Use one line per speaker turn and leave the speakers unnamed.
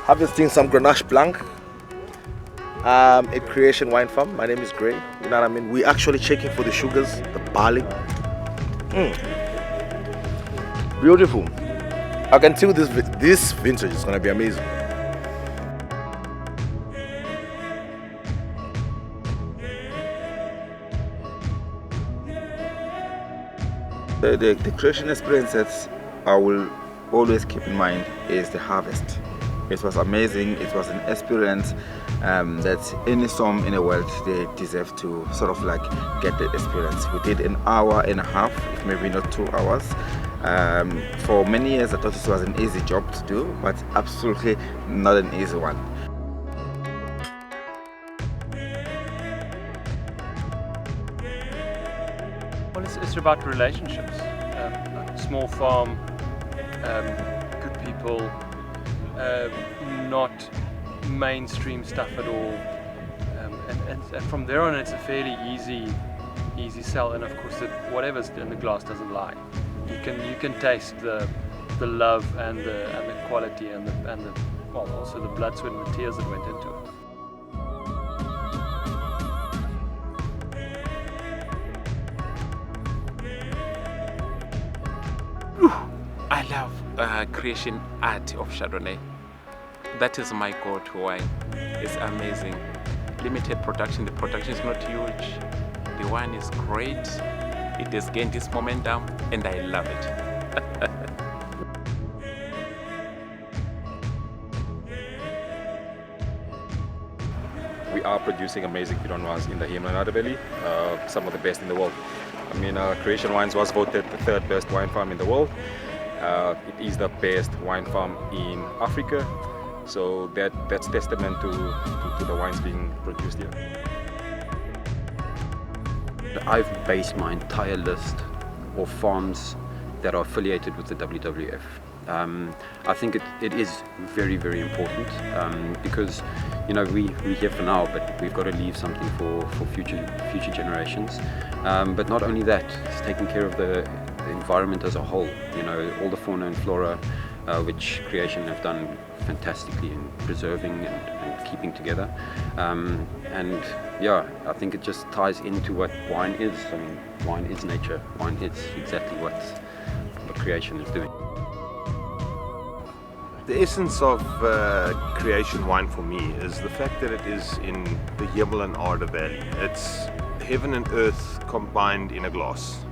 harvesting some Grenache Blanc at Creation Wine Farm. My name is Gray. You know what I mean? We're actually checking for the sugars, the barley. Beautiful. I can tell this vintage is gonna be amazing. The creation experience that I will always keep in mind is the harvest. It was amazing. It was an experience that any somm in the world, they deserve to sort of like get the experience. We did an hour and a half, if maybe not 2 hours. For many years I thought it was an easy job to do, but absolutely not an easy one.
Well, it's about relationships. Small farm, good people, not mainstream stuff at all, and from there on it's a fairly easy sell. And of course, whatever's in the glass doesn't lie. You can taste the love and the quality and the well, also the blood, sweat, and the tears that went into it.
I love creation art of Chardonnay. That is my go-to wine. It's amazing. Limited production. The production is not huge. The wine is great. It has gained its momentum, and I love it.
We are producing amazing Pinot Noirs in the Himalaya Valley, some of the best in the world. I mean, Creation Wines was voted the 3rd best wine farm in the world. It is the best wine farm in Africa, so that's testament to the wines being produced here.
I've based my entire list of farms that are affiliated with the WWF. I think it is very, very important because, you know, we're here for now, but we've got to leave something for future generations. But not only that, it's taking care of the environment as a whole. You know, all the fauna and flora, which Creation have done fantastically in preserving and keeping together. And yeah, I think it just ties into what wine is. I mean, wine is nature. Wine is exactly what Creation is doing.
The essence of Creation wine for me is the fact that it is in the Himalaya Valley. It's heaven and earth combined in a glass.